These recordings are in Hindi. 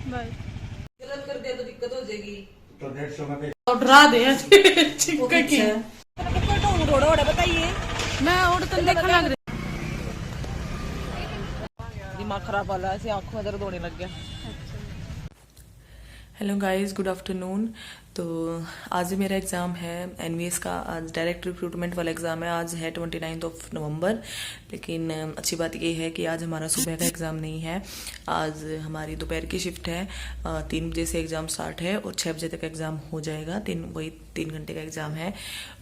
बाय। गलत कर दिया तो दिक्कत हो जाएगी। तो 150 में डरा दे चिपके की बताइए। मैं और तो देखने लग रही। दिमाग खराब वाला ऐसे आंखों में दर्द होने लग गया। Hello guys, good afternoon. तो आज मेरा एग्ज़ाम है एनवीएस का। आज डायरेक्ट रिक्रूटमेंट वाला एग्ज़ाम है। आज है 29 नवंबर। लेकिन अच्छी बात ये है कि आज हमारा सुबह का एग्ज़ाम नहीं है। आज हमारी दोपहर की शिफ्ट है। 3 बजे से एग्ज़ाम स्टार्ट है और 6 बजे तक एग्ज़ाम हो जाएगा। 3 घंटे का एग्ज़ाम है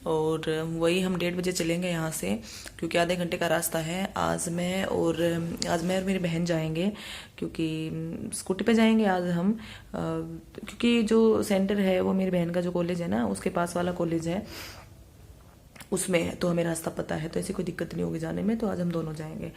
और वही हम 1:30 बजे चलेंगे यहाँ से, क्योंकि आधे घंटे का रास्ता है। आज मैं और मेरी बहन जाएंगे, क्योंकि स्कूटी पे जाएंगे आज हम, क्योंकि जो सेंटर है वो मेरी बहन का जो कॉलेज है ना, उसके पास वाला कॉलेज है, उसमें है। तो हमें रास्ता पता है, तो ऐसी कोई दिक्कत नहीं होगी जाने में। तो आज हम दोनों जाएंगे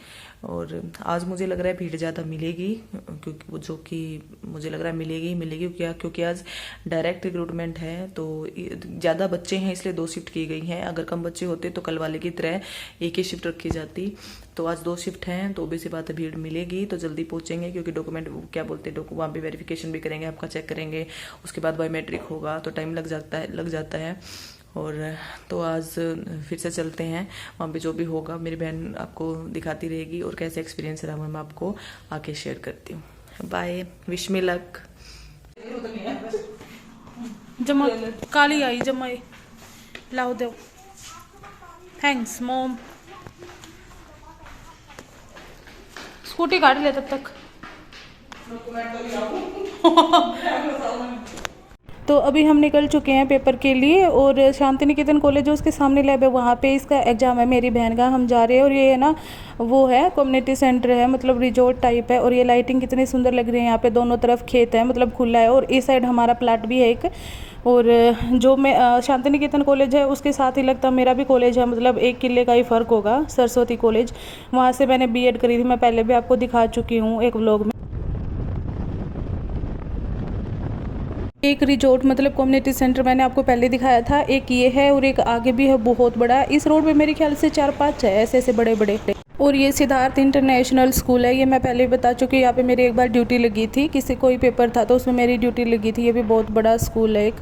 और आज मुझे लग रहा है भीड़ ज़्यादा मिलेगी, क्योंकि वो जो कि मुझे लग रहा है मिलेगी क्या, क्योंकि आज डायरेक्ट रिक्रूटमेंट है। तो ज़्यादा बच्चे हैं इसलिए 2 शिफ्ट की गई हैं। अगर कम बच्चे होते तो कल वाले की तरह एक ही शिफ्ट रखी जाती। तो आज 2 शिफ्ट हैं, तो obvious सी बात है भीड़ मिलेगी। तो जल्दी पहुंचेंगे, क्योंकि डॉक्यूमेंट क्या बोलते हैं, वहाँ पे वेरिफिकेशन भी करेंगे, आपका चेक करेंगे, उसके बाद बायोमेट्रिक होगा, तो टाइम लग जाता है। और तो आज फिर से चलते हैं वहाँ पे, जो भी होगा मेरी बहन आपको दिखाती रहेगी और कैसे एक्सपीरियंस रहा मैं आपको आके शेयर करती हूँ। Bye, wish me luck. जमा काली आई जमाई लाओ दो। Thanks mom. स्कूटी काट ले तब तक। तो अभी हम निकल चुके हैं पेपर के लिए और शांति निकेतन कॉलेज है उसके सामने लैब है, वहाँ पे इसका एग्ज़ाम है मेरी बहन का। हम जा रहे हैं और ये है ना वो है कम्युनिटी सेंटर है, मतलब रिजॉर्ट टाइप है। और ये लाइटिंग कितनी सुंदर लग रही है। यहाँ पे दोनों तरफ खेत है, मतलब खुला है, और इस साइड हमारा प्लाट भी है एक। और जो मैं शांति निकेतन कॉलेज है उसके साथ ही लगता मेरा भी कॉलेज है, मतलब 1 किले का ही फ़र्क होगा, सरस्वती कॉलेज। वहाँ से मैंने बीएड करी थी, मैं पहले भी आपको दिखा चुकी हूँ एक व्लॉग में। एक रिजॉर्ट मतलब कम्युनिटी सेंटर मैंने आपको पहले दिखाया था, एक ये है और एक आगे भी है बहुत बड़ा। इस रोड पे मेरे ख्याल से 4-5 है ऐसे बड़े बड़े। और ये सिद्धार्थ इंटरनेशनल स्कूल है, ये मैं पहले भी बता चुकी हूँ। यहाँ पे मेरी एक बार ड्यूटी लगी थी, किसी कोई पेपर था तो उसमें मेरी ड्यूटी लगी थी। ये भी बहुत बड़ा स्कूल है एक।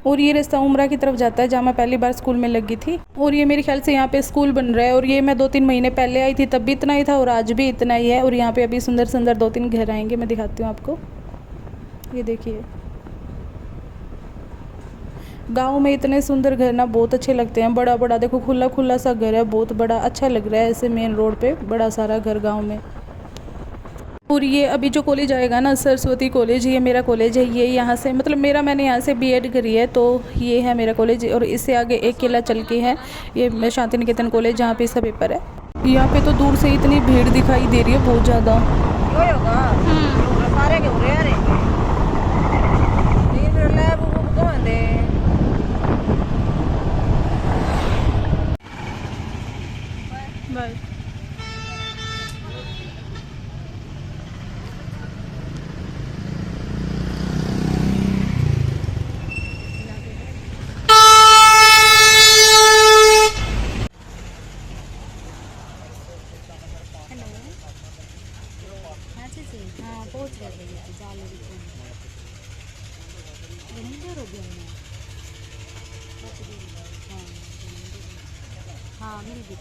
और ये रास्ता उमरा की तरफ जाता है, जहाँ मैं पहली बार स्कूल में लगी थी। और ये मेरे ख्याल से यहाँ पे स्कूल बन रहा है। और ये मैं 2-3 महीने पहले आई थी, तब भी इतना ही था और आज भी इतना ही है। और यहाँ पे अभी सुंदर सुंदर 2-3 घर आएंगे, मैं दिखाती हूँ आपको। ये देखिए, गांव में इतने सुंदर घर ना बहुत अच्छे लगते हैं। बड़ा बड़ा देखो, खुला खुला सा घर है, बहुत बड़ा, अच्छा लग रहा है ऐसे मेन रोड पे बड़ा सारा घर गांव में। और ये अभी जो कॉलेज आएगा ना, सरस्वती कॉलेज, ये मेरा कॉलेज है। ये यहाँ से मतलब मैंने यहाँ से बीएड करी है, तो ये है मेरा कॉलेज। और इससे आगे 1 किला चल के है ये शांति निकेतन कॉलेज, जहाँ पे इसका पेपर है। यहाँ पे तो दूर से इतनी भीड़ दिखाई दे रही है, बहुत ज़्यादा। बाय। हाँ पहुँच गए हो गया। हाँ मेरी दिख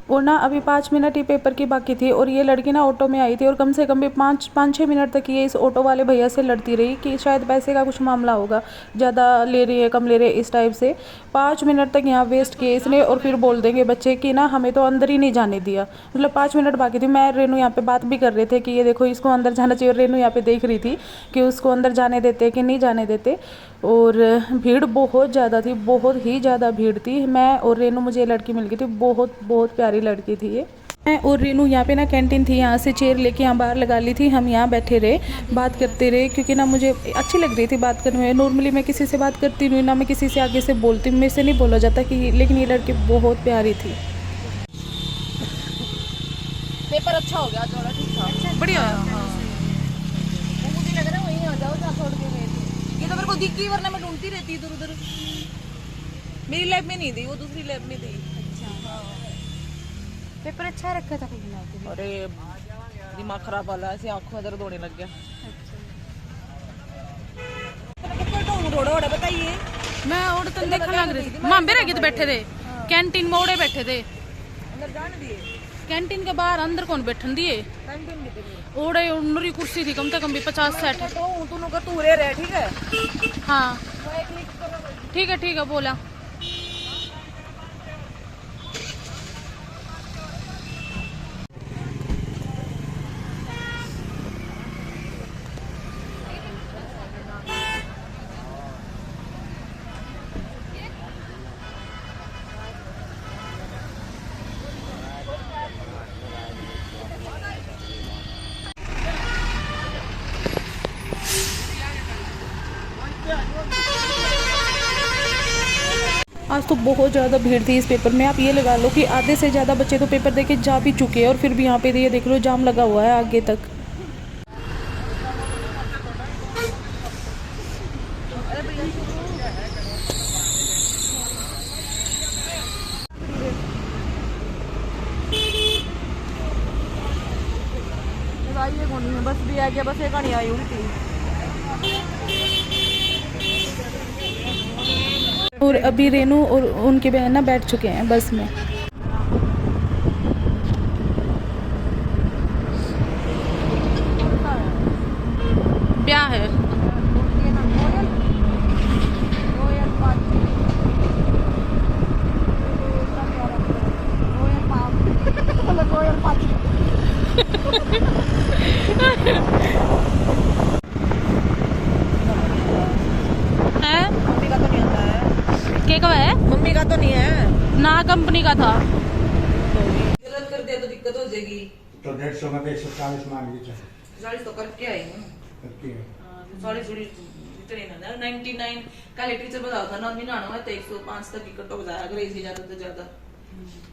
और ना अभी 5 मिनट ही पेपर की बाकी थी। और ये लड़की ना ऑटो में आई थी और कम से कम भी 5-6 मिनट तक ये इस ऑटो वाले भैया से लड़ती रही कि शायद पैसे का कुछ मामला होगा, ज़्यादा ले रही है कम ले रही है इस टाइप से। 5 मिनट तक यहाँ वेस्ट किए इसने। और फिर बोल देंगे बच्चे कि ना हमें तो अंदर ही नहीं जाने दिया। मतलब 5 मिनट बाकी थी, मैं रेनू यहाँ पे बात भी कर रहे थे कि ये देखो इसको अंदर जाना चाहिए। और रेनू यहाँ पे देख रही थी कि उसको अंदर जाने देते कि नहीं जाने देते। और भीड़ बहुत ज़्यादा थी, बहुत ही ज़्यादा भीड़ थी। मैं और रेनू, मुझे ये लड़की मिल गई थी, बहुत बहुत प्यारी लड़की थी ये। मैं और रेनू यहाँ पे ना कैंटीन थी, यहाँ से चेयर लेके यहाँ बाहर लगा ली थी। हम यहाँ बैठे रहे, बात करते रहे, क्योंकि ना मुझे अच्छी लग रही थी बात करने में। नॉर्मली मैं किसी से बात करती नहीं, ना मैं किसी से आगे से बोलती हूँ, मेरे से नहीं बोला जाता कि, लेकिन ये लड़की बहुत प्यारी थी। पेपर अच्छा हो गया, थोड़ा ठीक था, बढ़िया। मुझे लग रहा है वहीं आ जाओ जहाँ छोड़ के गए थे। ये तो मेरे को दिखी, वरना मैं ढूंढती रहती इधर उधर। मेरी लैब में नहीं थी, वो दूसरी लैब में थी। पेपर अच्छा रखा था। अरे दिमाग खराब वाला ऐसे आंखों में दर्द होने लग गया। बताइए मैं और तन देखने लग रही थी, मां बेरे तो बैठे थे कैंटीन में, ओड़े बैठे थे अंदर जाने दिए। कैंटीन के बाहर, अंदर कौन बैठन दिए? कैंटीन में थे ओड़े उन्नरी कुर्सी थी कम से कम भी 50-60। तो तू का तू रे ठीक है। हाँ ठीक है बोला। आज तो बहुत ज़्यादा भीड़ थी इस पेपर में। आप ये लगा लो कि आधे से ज़्यादा बच्चे तो पेपर देके जा भी चुके हैं और फिर भी यहाँ पे ये देख लो जाम लगा हुआ है आगे तक। आइए कौन है, बस भी आ गया, बस एक कहानी आई उल्टी। और अभी रेनू और उनकी बहन ना बैठ चुके हैं बस में। ब्याह है। है मम्मी का तो नहीं आता है। क्या है? मम्मी का तो नहीं है ना, कंपनी का था। गलत कर दिया तो दिक्कत हो जाएगी। तो 150 में 140 मान लीजिए। 40 तो करके आई हूँ। सॉरी इतने ना 99 का टीचर बताया था ना, 99 तो 105 तक की कट ऑफ जाया अगर इसी ज्यादा से ज्यादा।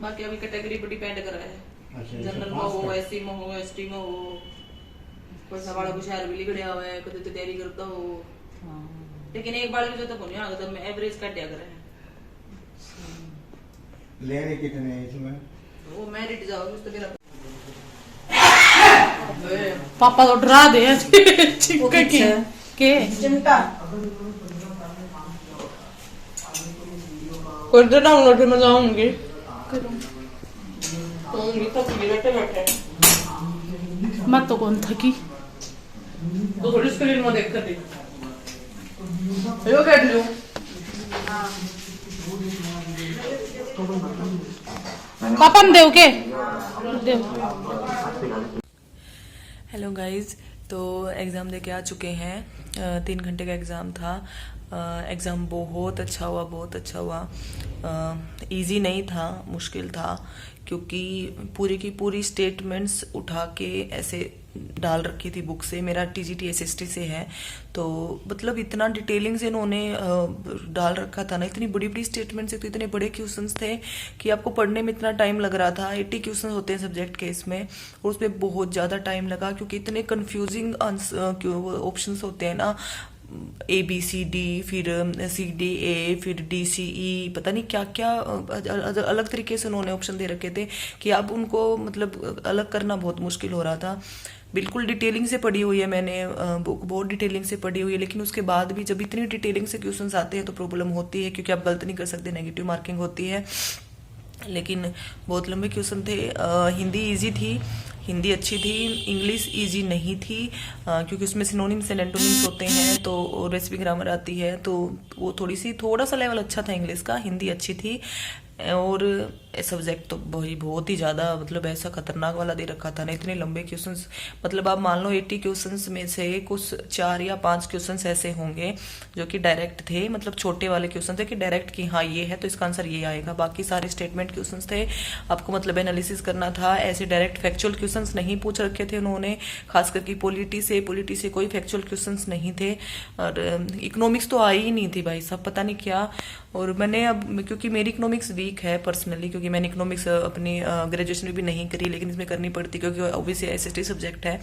बाकी अभी कैटेगरी पर डिपेंड कर रहा है, जनरल में हो, एससी में हो, एसटी में हो, कोई सवाल कुछ शहर भी लिखड़िया हुआ है, कभी तो तैयारी करता हो। लेकिन एक बार जो तो नहीं आ गया, मैं एवरेज कट दिया करे। लेने कितने हैं इसमें? वो मेरिट जाओ उस तो मेरा पापा तो डरा दे के चिंता कर दे डाउनलोड में जाऊंगी तो बैठे बैठे मत तो कौन थकी तो थोड़ी स्क्रीन में देख कर दे यो कर लो। पापा ने देव के देव। हेलो गाइस, तो एग्ज़ाम देके आ चुके हैं। 3 घंटे का एग्ज़ाम था। एग्ज़ाम बहुत अच्छा हुआ, बहुत अच्छा हुआ। इजी नहीं था, मुश्किल था, क्योंकि पूरी की पूरी स्टेटमेंट्स उठा के ऐसे डाल रखी थी बुक से। मेरा टीजीटी एसएसटी से है, तो मतलब इतना डिटेलिंग से इन्होंने डाल रखा था ना, इतनी बड़ी बड़ी स्टेटमेंट से, तो इतने बड़े क्वेश्चंस थे कि आपको पढ़ने में इतना टाइम लग रहा था। 80 क्वेश्चन होते हैं सब्जेक्ट के इसमें, और उसमें बहुत ज़्यादा टाइम लगा, क्योंकि इतने कन्फ्यूजिंग ऑप्शंस होते हैं ना, ABCD, फिर CDA, फिर DCE, पता नहीं क्या क्या अलग तरीके से उन्होंने ऑप्शन दे रखे थे कि अब उनको मतलब अलग करना बहुत मुश्किल हो रहा था। बिल्कुल डिटेलिंग से पढ़ी हुई है मैंने, बुक बहुत डिटेलिंग से पढ़ी हुई है, लेकिन उसके बाद भी जब इतनी डिटेलिंग से क्वेश्चंस आते हैं तो प्रॉब्लम होती है, क्योंकि आप गलत नहीं कर सकते, नेगेटिव मार्किंग होती है। लेकिन बहुत लंबे क्वेश्चन थे। हिंदी इजी थी, हिंदी अच्छी थी। इंग्लिश इजी नहीं थी, क्योंकि उसमें सिनोनिम्स एंड एंटोनिम्स होते हैं, तो रेसिपी ग्रामर आती है, तो वो थोड़ा सा लेवल अच्छा था इंग्लिश का। हिंदी अच्छी थी, और सब्जेक्ट तो बहुत ही ज़्यादा मतलब ऐसा खतरनाक वाला दे रखा था ना, इतने लंबे क्वेश्चंस। मतलब आप मान लो 80 क्वेश्चंस में से कुछ 4 या 5 क्वेश्चंस ऐसे होंगे जो कि डायरेक्ट थे, मतलब छोटे वाले क्वेश्चन थे कि डायरेक्ट कि हाँ ये है तो इसका आंसर ये आएगा। बाकी सारे स्टेटमेंट क्वेश्चंस थे, आपको मतलब एनालिसिस करना था। ऐसे डायरेक्ट फैक्चुअल क्वेश्चंस नहीं पूछ रखे थे उन्होंने, खास करके पॉलिटी से कोई फैक्चुअल क्वेश्चंस नहीं थे। और इकोनॉमिक्स तो आई ही नहीं थी भाई साहब, पता नहीं क्या। और मैंने अब, क्योंकि मेरी इकोनॉमिक्स वीक है पर्सनली, क्योंकि मैंने इकोनॉमिक्स अपनी ग्रेजुएशन में भी नहीं करी, लेकिन इसमें करनी पड़ती क्योंकि ऑब्वियसली एसएसटी सब्जेक्ट है,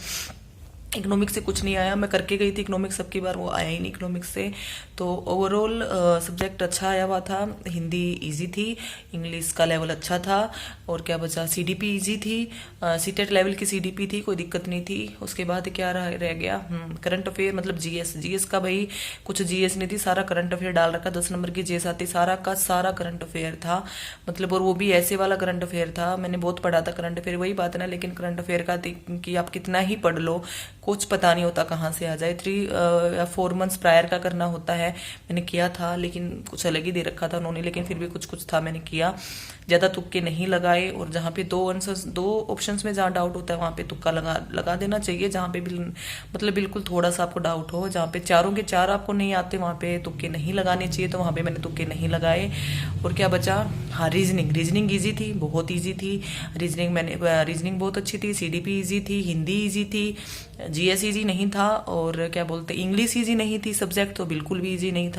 इकोनॉमिक्स से कुछ नहीं आया, मैं करके गई थी इकोनॉमिक्स, सबकी बार वो आया ही नहीं इकोनॉमिक्स से। तो ओवरऑल सब्जेक्ट अच्छा आया हुआ था। हिंदी इजी थी, इंग्लिश का लेवल अच्छा था, और क्या बचा, सीडीपी इजी थी, सीटेट लेवल की सीडीपी थी, कोई दिक्कत नहीं थी। उसके बाद क्या रह गया, करंट अफेयर मतलब जीएस का भाई कुछ जीएस नहीं थी, सारा करंट अफेयर डाल रखा, 10 नंबर की जीएस आती, सारा का सारा करंट अफेयर था मतलब, और वो भी ऐसे वाला करंट अफेयर था, मैंने बहुत पढ़ा था करंट अफेयर, वही बात है ना। लेकिन करंट अफेयर का कि आप कितना ही पढ़ लो, कुछ पता नहीं होता कहाँ से आ जाए। 3 या 4 मंथ्स प्रायर का करना होता है, मैंने किया था, लेकिन कुछ अलग ही दे रखा था उन्होंने, लेकिन फिर भी कुछ कुछ था, मैंने किया, ज्यादा तुक्के नहीं लगाए। और जहाँ पे 2 ऑप्शंस में जहाँ डाउट होता है वहां पे तुक्का लगा देना चाहिए, जहाँ पे मतलब बिल्कुल थोड़ा सा आपको डाउट हो। जहाँ पे 4 के 4 आपको नहीं आते वहां पे तुक्के नहीं लगाने चाहिए, तो वहां पे मैंने तुक्के नहीं लगाए। और क्या बचा, हाँ रीजनिंग ईजी थी, बहुत ईजी थी रीजनिंग बहुत अच्छी थी, सीडीपी ईजी थी, हिंदी ईजी थी, जीएस ईजी नहीं था, और क्या बोलते इंग्लिश ईजी नहीं थी, सब्जेक्ट तो बिल्कुल भी ईजी नहीं था।